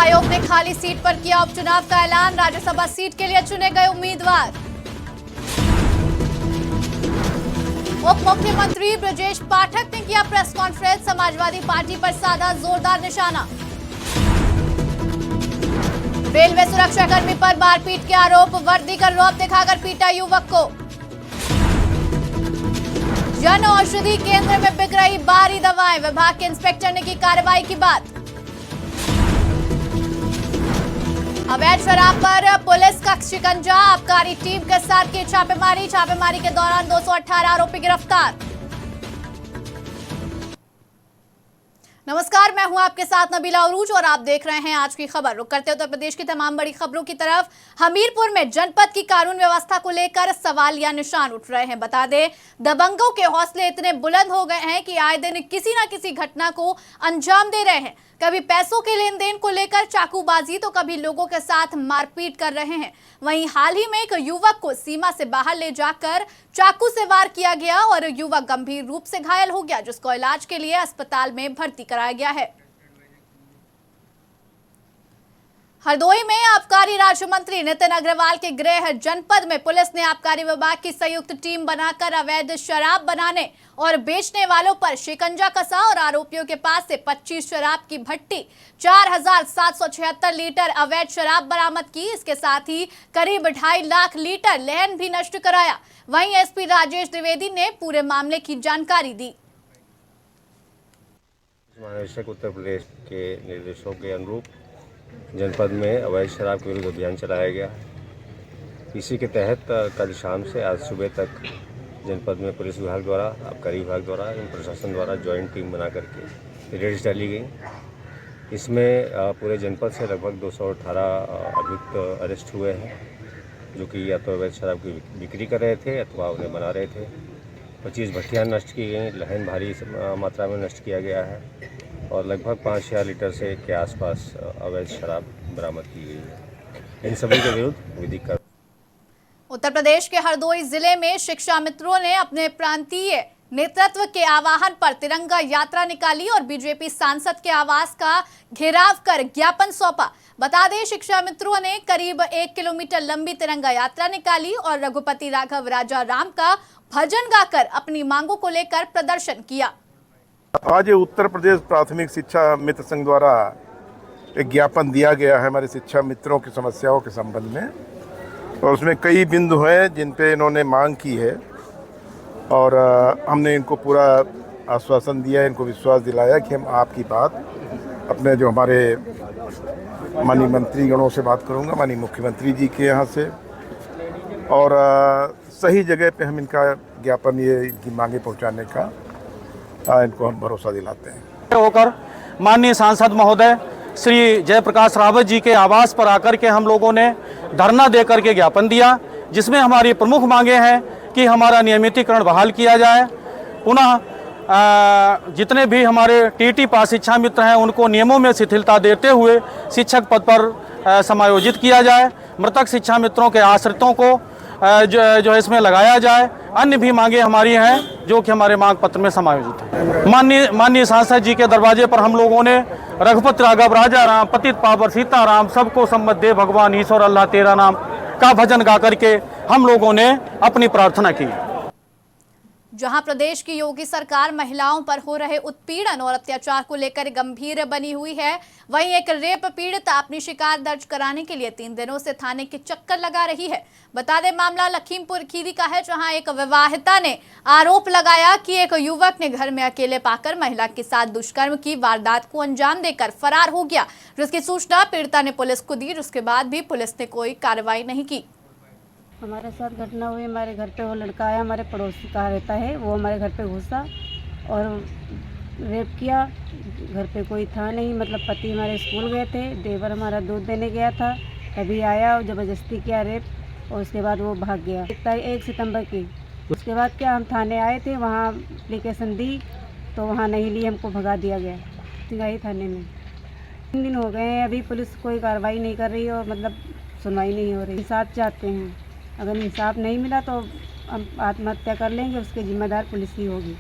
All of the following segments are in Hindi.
आयोग ने खाली सीट पर किया उपचुनाव का ऐलान। राज्यसभा सीट के लिए चुने गए उम्मीदवार। उप मुख्यमंत्री ब्रजेश पाठक ने किया प्रेस कॉन्फ्रेंस। समाजवादी पार्टी पर साधा जोरदार निशाना। रेलवे सुरक्षा कर्मी पर मारपीट के आरोप। वर्दी का रौब दिखाकर पीटा युवक को। जन औषधि केंद्र में बिक रही बाहरी दवाएं। विभाग के इंस्पेक्टर ने की कार्रवाई की बात। अवैध शराब पर पुलिस का शिकंजा। आबकारी टीम के साथ की छापेमारी के दौरान 218 आरोपी गिरफ्तार। नमस्कार, मैं हूं आपके साथ नबीला उरूज और आप देख रहे हैं आज की खबर। रुक करते उत्तर प्रदेश की तमाम बड़ी खबरों की तरफ। हमीरपुर में जनपद की कानून व्यवस्था को लेकर सवाल या निशान उठ रहे हैं। बता दें, दबंगों के हौसले इतने बुलंद हो गए हैं कि आए दिन किसी न किसी घटना को अंजाम दे रहे हैं। कभी पैसों के लेन देन को लेकर चाकूबाजी तो कभी लोगों के साथ मारपीट कर रहे हैं। वहीं हाल ही में एक युवक को सीमा से बाहर ले जाकर चाकू से वार किया गया और युवक गंभीर रूप से घायल हो गया, जिसको इलाज के लिए अस्पताल में भर्ती कराया गया है। हरदोई में आबकारी राज्य मंत्री नितिन अग्रवाल के गृह जनपद में पुलिस ने आबकारी विभाग की संयुक्त टीम बनाकर अवैध शराब बनाने और बेचने वालों पर शिकंजा कसा और आरोपियों के पास से 25 शराब की भट्टी, 4,776 लीटर अवैध शराब बरामद की। इसके साथ ही करीब 2.5 लाख लीटर लहन भी नष्ट कराया। वहीं एसपी राजेश द्विवेदी ने पूरे मामले की जानकारी दी। महानिदेशक उत्तर प्रदेश के निर्देशों के अनुरूप जनपद में अवैध शराब के विरुद्ध अभियान चलाया गया। इसी के तहत कल शाम से आज सुबह तक जनपद में पुलिस विभाग द्वारा, आबकारी विभाग द्वारा एवं प्रशासन द्वारा जॉइंट टीम बना करके रेड्स डाली गई। इसमें पूरे जनपद से लगभग 218 अभियुक्त अरेस्ट हुए हैं, जो कि या तो अवैध शराब की बिक्री कर रहे थे अथवा उन्हें बना रहे थे। 25 भट्टियाँ नष्ट की गई, लहन भारी मात्रा में नष्ट किया गया है और लगभग 5,000 लीटर से के आसपास अवैध शराब बरामद की गई है। इन सभी के विरुद्ध विधिक कार्रवाई। उत्तर प्रदेश के हरदोई जिले में शिक्षा मित्रों ने अपने प्रांतीय नेतृत्व के आह्वान पर तिरंगा यात्रा निकाली और बीजेपी सांसद के आवास का घेराव कर ज्ञापन सौंपा। बता दें, शिक्षा मित्रों ने करीब 1 किलोमीटर लंबी तिरंगा यात्रा निकाली और रघुपति राघव राजा राम का भजन गाकर अपनी मांगों को लेकर प्रदर्शन किया। आज उत्तर प्रदेश प्राथमिक शिक्षा मित्र संघ द्वारा एक ज्ञापन दिया गया है हमारे शिक्षा मित्रों की समस्याओं के संबंध में, और उसमें कई बिंदु हैं जिन पे इन्होंने मांग की है और हमने इनको पूरा आश्वासन दिया, इनको विश्वास दिलाया कि हम आपकी बात अपने जो हमारे माननीय मंत्रीगणों से बात करूंगा, माननीय मुख्यमंत्री जी के यहाँ से, और सही जगह पे हम इनका ज्ञापन ये इनकी मांगे पहुँचाने का इनको हम भरोसा दिलाते हैं। होकर माननीय सांसद महोदय श्री जयप्रकाश रावत जी के आवास पर आकर के हम लोगों ने धरना देकर के ज्ञापन दिया, जिसमें हमारी प्रमुख मांगे हैं कि हमारा नियमितीकरण बहाल किया जाए। पुनः जितने भी हमारे टीटी पास शिक्षा मित्र हैं उनको नियमों में शिथिलता देते हुए शिक्षक पद पर समायोजित किया जाए। मृतक शिक्षा मित्रों के आश्रितों को जो इसमें लगाया जाए। अन्य भी मांगे हमारी हैं जो कि हमारे मांग पत्र में समायोजित है। माननीय सांसद जी के दरवाजे पर हम लोगों ने रघुपति राघव राजा राम, पतित पावन सीताराम, सबको सम्मत दे भगवान ईश्वर अल्लाह तेरा नाम का भजन गा करके हम लोगों ने अपनी प्रार्थना की। जहां प्रदेश की योगी सरकार महिलाओं पर हो रहे उत्पीड़न और अत्याचार को लेकर गंभीर बनी हुई है, वहीं एक रेप पीड़िता अपनी शिकायत दर्ज कराने के लिए 3 दिनों से थाने के चक्कर लगा रही है। बता दें, मामला लखीमपुर खीरी का है, जहां एक विवाहिता ने आरोप लगाया कि एक युवक ने घर में अकेले पाकर महिला के साथ दुष्कर्म की वारदात को अंजाम देकर फरार हो गया, जिसकी सूचना पीड़िता ने पुलिस को दी। उसके बाद भी पुलिस ने कोई कार्रवाई नहीं की। हमारे साथ घटना हुई, हमारे घर पे वो लड़का आया, हमारे पड़ोसी का रहता है, वो हमारे घर पे घुसा और रेप किया। घर पे कोई था नहीं, मतलब पति हमारे स्कूल गए थे, देवर हमारा दूध देने गया था, तभी आया और ज़बरदस्ती किया रेप और उसके बाद वो भाग गया। 1 सितंबर की। उसके बाद क्या, हम थाने आए थे, वहाँ एप्लीकेशन दी तो वहाँ नहीं ली, हमको भगा दिया गया सिंगाई थाने में। 3 दिन हो गए हैं, अभी पुलिस कोई कार्रवाई नहीं कर रही और मतलब सुनवाई नहीं हो रही। इंसाफ चाहते हैं, अगर इंसाफ नहीं मिला तो हम आत्महत्या कर लेंगे, उसके जिम्मेदार पुलिस ही होगी।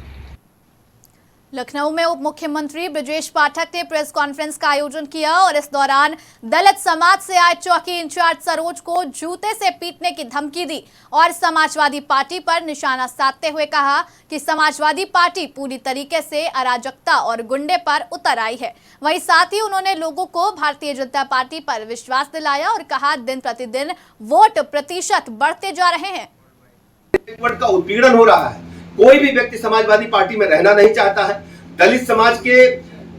लखनऊ में उप मुख्यमंत्री ब्रजेश पाठक ने प्रेस कॉन्फ्रेंस का आयोजन किया और इस दौरान दलित समाज से आए चौकी इंचार्ज सरोज को जूते से पीटने की धमकी दी और समाजवादी पार्टी पर निशाना साधते हुए कहा कि समाजवादी पार्टी पूरी तरीके से अराजकता और गुंडे पर उतर आई है। वहीं साथ ही उन्होंने लोगों को भारतीय जनता पार्टी पर विश्वास दिलाया और कहा दिन प्रतिदिन वोट प्रतिशत बढ़ते जा रहे हैं। का उत्पीड़न हो रहा है। कोई भी व्यक्ति समाजवादी पार्टी में रहना नहीं चाहता है। दलित समाज के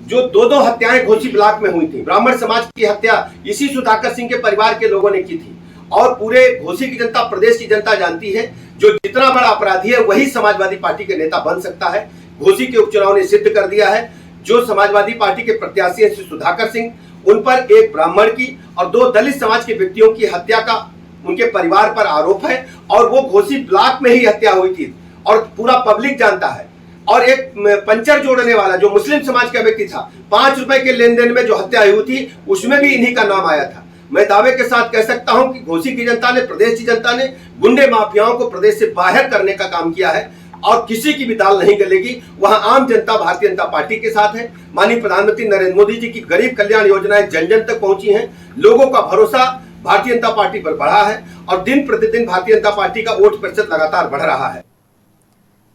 जो दो हत्याएं घोसी ब्लॉक में हुई थी, ब्राह्मण समाज की हत्या इसी सुधाकर सिंह के परिवार के लोगों ने की थी और पूरे घोसी की जनता, प्रदेश की जनता जानती है जो जितना बड़ा अपराधी है वही समाजवादी पार्टी के नेता बन सकता है। घोसी के उपचुनाव ने सिद्ध कर दिया है। जो समाजवादी पार्टी के प्रत्याशी है सुधाकर सिंह, उन पर एक ब्राह्मण की और 2 दलित समाज के व्यक्तियों की हत्या का उनके परिवार पर आरोप है और वो घोसी ब्लॉक में ही हत्या हुई थी और पूरा पब्लिक जानता है। और एक पंचर जोड़ने वाला जो मुस्लिम समाज का व्यक्ति था, 5 रुपए के लेन देन में जो हत्या हुई थी उसमें भी इन्हीं का नाम आया था। मैं दावे के साथ कह सकता हूं कि घोसी की जनता ने, प्रदेश की जनता ने गुंडे माफियाओं को प्रदेश से बाहर करने का काम किया है और किसी की भी दाल नहीं गलेगी। वहां आम जनता भारतीय जनता पार्टी के साथ है। माननीय प्रधानमंत्री नरेंद्र मोदी जी की गरीब कल्याण योजनाएं जन जन तक पहुंची हैं। लोगों का भरोसा भारतीय जनता पार्टी पर बढ़ा है और दिन प्रतिदिन भारतीय जनता पार्टी का वोट प्रतिशत लगातार बढ़ रहा है।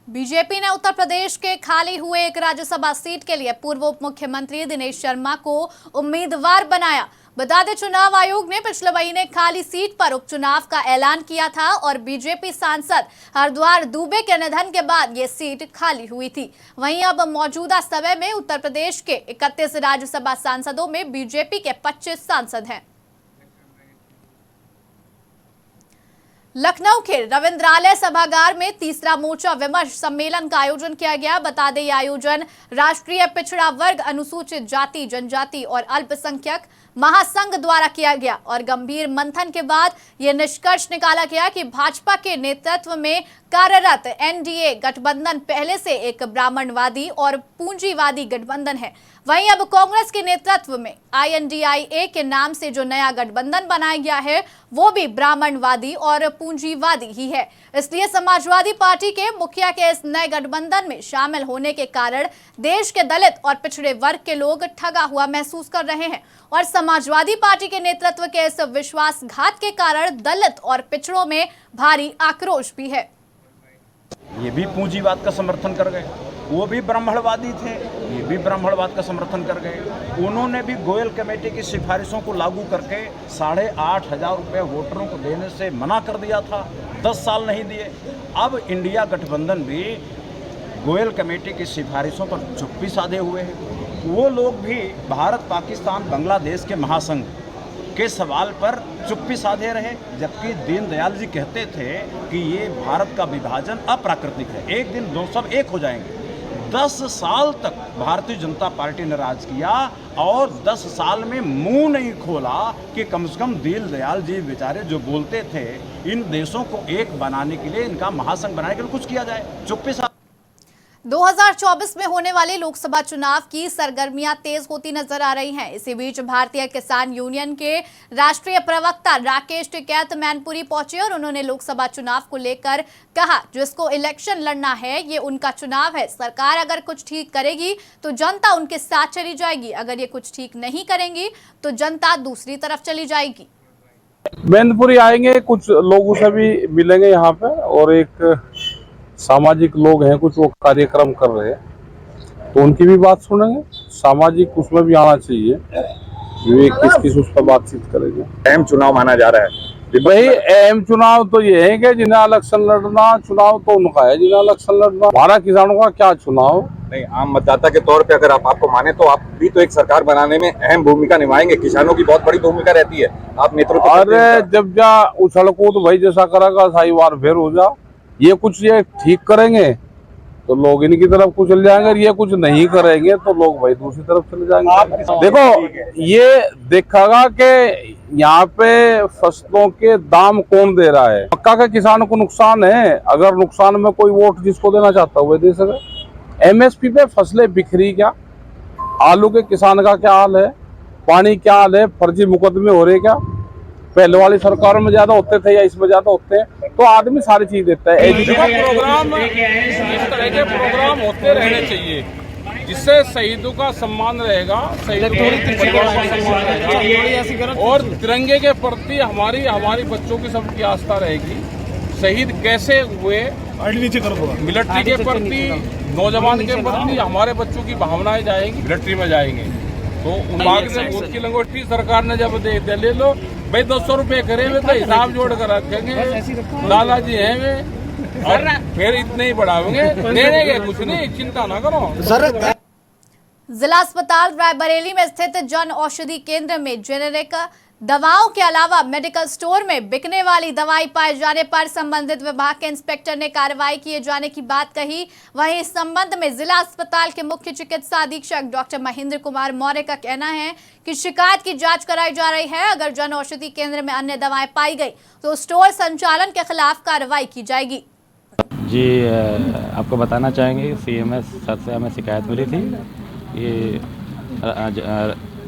बीजेपी ने उत्तर प्रदेश के खाली हुए एक राज्यसभा सीट के लिए पूर्व उप मुख्यमंत्री दिनेश शर्मा को उम्मीदवार बनाया। बता दें, चुनाव आयोग ने पिछले महीने खाली सीट पर उपचुनाव का ऐलान किया था और बीजेपी सांसद हरद्वार दुबे के निधन के बाद ये सीट खाली हुई थी। वहीं अब मौजूदा समय में उत्तर प्रदेश के 31 राज्यसभा सांसदों में बीजेपी के 25 सांसद हैं। लखनऊ के रविंद्रालय सभागार में तीसरा मोर्चा विमर्श सम्मेलन का आयोजन किया गया। बता दें, यह आयोजन राष्ट्रीय पिछड़ा वर्ग, अनुसूचित जाति, जनजाति और अल्पसंख्यक महासंघ द्वारा किया गया और गंभीर मंथन के बाद यह निष्कर्ष निकाला गया कि भाजपा के नेतृत्व में कार्यरत एनडीए गठबंधन पहले से एक ब्राह्मणवादी और पूंजीवादी गठबंधन है। वहीं अब कांग्रेस के नेतृत्व में INDIA के नाम से जो नया गठबंधन बनाया गया है वो भी ब्राह्मणवादी और पूंजीवादी ही है। इसलिए समाजवादी पार्टी के मुखिया के इस नए गठबंधन में शामिल होने के कारण देश के दलित और पिछड़े वर्ग के लोग ठगा हुआ महसूस कर रहे हैं और समाजवादी पार्टी के नेतृत्व के इस विश्वासघात के कारण दलित और पिछड़ों में भारी आक्रोश भी है। ये भी पूंजीवाद का समर्थन कर गए, वो भी ब्राह्मणवादी थे, ये भी ब्राह्मणवाद का समर्थन कर गए। उन्होंने भी गोयल कमेटी की सिफारिशों को लागू करके 8,500 रुपये वोटरों को देने से मना कर दिया था, 10 साल नहीं दिए। अब इंडिया गठबंधन भी गोयल कमेटी की सिफारिशों पर चुप्पी साधे हुए हैं। वो लोग भी भारत, पाकिस्तान, बांग्लादेश के महासंघ के सवाल पर चुप्पी साधे रहे, जबकि दीनदयाल जी कहते थे कि ये भारत का विभाजन अप्राकृतिक है, एक दिन दो सब एक हो जाएंगे। 10 साल तक भारतीय जनता पार्टी ने राज किया और 10 साल में मुंह नहीं खोला कि कम से कम दीनदयाल जी बेचारे जो बोलते थे इन देशों को एक बनाने के लिए, इनका महासंघ बनाने के लिए कुछ किया जाए। चुप्पी 2024 में होने वाले लोकसभा चुनाव की सरगर्मियां तेज होती नजर आ रही हैं। इसी बीच भारतीय किसान यूनियन के राष्ट्रीय प्रवक्ता राकेश टिकैत मैनपुरी पहुंचे और उन्होंने लोकसभा चुनाव को लेकर कहा, जिसको इलेक्शन लड़ना है ये उनका चुनाव है। सरकार अगर कुछ ठीक करेगी तो जनता उनके साथ चली जाएगी, अगर ये कुछ ठीक नहीं करेंगी तो जनता दूसरी तरफ चली जाएगी। मैनपुरी आएंगे, कुछ लोगों से भी मिलेंगे यहाँ पे और एक सामाजिक लोग हैं, कुछ वो कार्यक्रम कर रहे हैं तो उनकी भी बात सुनेंगे। सामाजिक उसमें भी आना चाहिए, विवेक किस उस पर बातचीत करेंगे। अहम चुनाव माना जा रहा है भाई। अहम चुनाव तो ये है कि जिन्हें इलेक्शन लड़ना, चुनाव तो उनका है जिन्हें इलेक्शन लड़ना। हमारा किसानों का क्या चुनाव नहीं। आम मतदाता के तौर पे अगर आपको माने तो आप भी तो एक सरकार बनाने में अहम भूमिका निभाएंगे। किसानों की बहुत बड़ी भूमिका रहती है, आप नेतृत्व। अरे जब जा उछल कूद भाई जैसा करेगा साई बार फिर हो जा। ये कुछ ये ठीक करेंगे तो लोग इनकी तरफ को चले जाएंगे, और ये कुछ नहीं करेंगे तो लोग भाई दूसरी तरफ चले जाएंगे। देखो ये देखेगा कि यहाँ पे फसलों के दाम कौन दे रहा है। मक्का के किसानों को नुकसान है, अगर नुकसान में कोई वोट जिसको देना चाहता है वो दे सके। MSP पे फसलें बिखरी क्या, आलू के किसान का क्या हाल है, पानी क्या हाल है, फर्जी मुकदमे हो रहे क्या, पहले वाली सरकारों में ज्यादा होते थे या इसमें ज्यादा होते हैं, तो आदमी सारी चीज देता है। प्रोग्राम इस तरह के प्रोग्राम होते रहने चाहिए। जिससे शहीदों का सम्मान रहेगा, शहीदों के परिवार का सम्मान रहेगा और तिरंगे के प्रति हमारी बच्चों की सबकी आस्था रहेगी। शहीद कैसे हुए, मिलिट्री के प्रति, नौजवान के प्रति हमारे बच्चों की भावनाएं जाएंगी, मिलिट्री में जाएंगे। तो बाग से भूत की लंगोटी सरकार ने जब दे ले लो भाई 200 रुपए करे हुए तो हिसाब जोड़ कर रखेंगे, लाला जी हैं वे और फिर इतने ही बढ़ाओगे, देने के कुछ नहीं, चिंता ना करो। जिला अस्पताल रायबरेली में स्थित जन औषधि केंद्र में जेनेरिक दवाओं के अलावा मेडिकल स्टोर में बिकने वाली दवाई पाए जाने पर संबंधित विभाग के इंस्पेक्टर ने कार्रवाई किए जाने की बात कही। वहीं इस संबंध में जिला अस्पताल के मुख्य चिकित्सा अधीक्षक डॉक्टर महेंद्र कुमार मौर्य का कहना है कि शिकायत की जांच कराई जा रही है। अगर जन औषधि केंद्र में अन्य दवाएं पाई गई तो स्टोर संचालन के खिलाफ कार्रवाई की जाएगी। जी आपको बताना चाहेंगे CMS सर से हमें शिकायत मिली थी। ये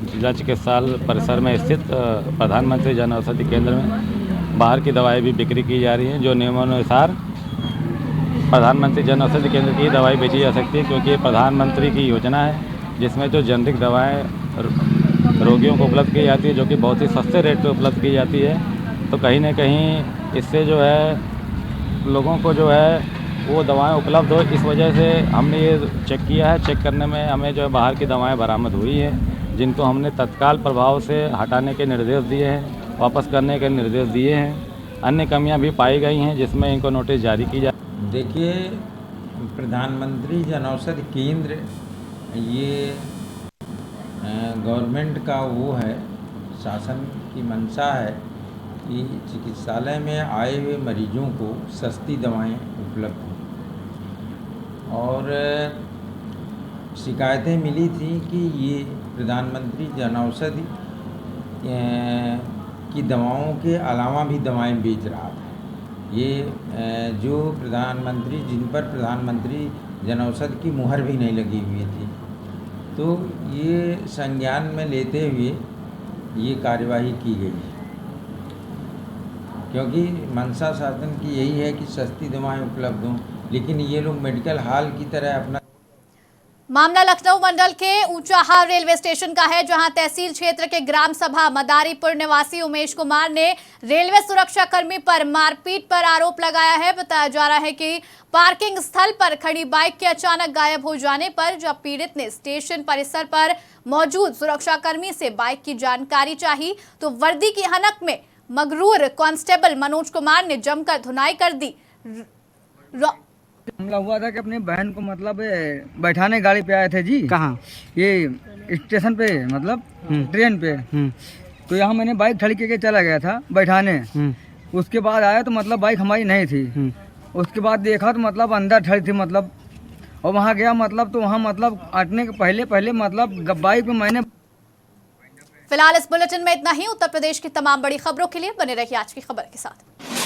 जिला चिकित्सालय परिसर में स्थित प्रधानमंत्री जन औषधि केंद्र में बाहर की दवाएं भी बिक्री की जा रही हैं, जो नियमानुसार प्रधानमंत्री जन औषधि केंद्र की दवाई बेची जा सकती है, क्योंकि ये प्रधानमंत्री की योजना है जिसमें जो जेनरिक दवाएं रोगियों को उपलब्ध की जाती है, जो कि बहुत ही सस्ते रेट पे उपलब्ध की जाती है। तो कहीं ना कहीं इससे जो है लोगों को जो है वो दवाएं उपलब्ध हो, इस वजह से हमने ये चेक किया है। चेक करने में हमें जो है बाहर की दवाएं बरामद हुई हैं, जिनको हमने तत्काल प्रभाव से हटाने के निर्देश दिए हैं, वापस करने के निर्देश दिए हैं। अन्य कमियां भी पाई गई हैं जिसमें इनको नोटिस जारी की जाए। देखिए, प्रधानमंत्री जन औषधि केंद्र ये गवर्नमेंट का वो है, शासन की मंशा है कि चिकित्सालय में आए हुए मरीजों को सस्ती दवाएं उपलब्ध हों। और शिकायतें मिली थी कि ये प्रधानमंत्री जन औषधि की दवाओं के अलावा भी दवाएं बेच रहा था। ये जो प्रधानमंत्री, जिन पर प्रधानमंत्री जन औषधि की मुहर भी नहीं लगी हुई थी, तो ये संज्ञान में लेते हुए ये कार्यवाही की गई, क्योंकि मंशा शासन की यही है कि सस्ती दवाएं उपलब्ध हों, लेकिन ये लोग मेडिकल हॉल की तरह अपना। मामला लखनऊ मंडल के ऊंचाहार रेलवे स्टेशन का है, जहां तहसील क्षेत्र के ग्राम सभा मदारीपुर निवासी उमेश कुमार ने रेलवे सुरक्षा कर्मी पर मारपीट पर आरोप लगाया है। बताया जा रहा है कि पार्किंग स्थल पर खड़ी बाइक के अचानक गायब हो जाने पर जब पीड़ित ने स्टेशन परिसर पर मौजूद सुरक्षाकर्मी से बाइक की जानकारी चाही, तो वर्दी की हनक में मगरूर कांस्टेबल मनोज कुमार ने जमकर धुनाई कर दी। हमला हुआ था कि अपनी बहन को मतलब बैठाने गाड़ी पे आए थे जी। कहाँ? ये स्टेशन पे, मतलब ट्रेन पे। तो यहाँ मैंने बाइक खड़ी करके चला गया था बैठाने। उसके बाद आया तो मतलब बाइक हमारी नहीं थी। उसके बाद देखा तो मतलब अंदर खड़ी थी, मतलब और वहाँ गया मतलब तो वहाँ मतलब अटने के पहले मतलब बाइक में मैंने। फिलहाल इस बुलेटिन में इतना ही। उत्तर प्रदेश की तमाम बड़ी खबरों के लिए बने रहिए आज की खबर के साथ।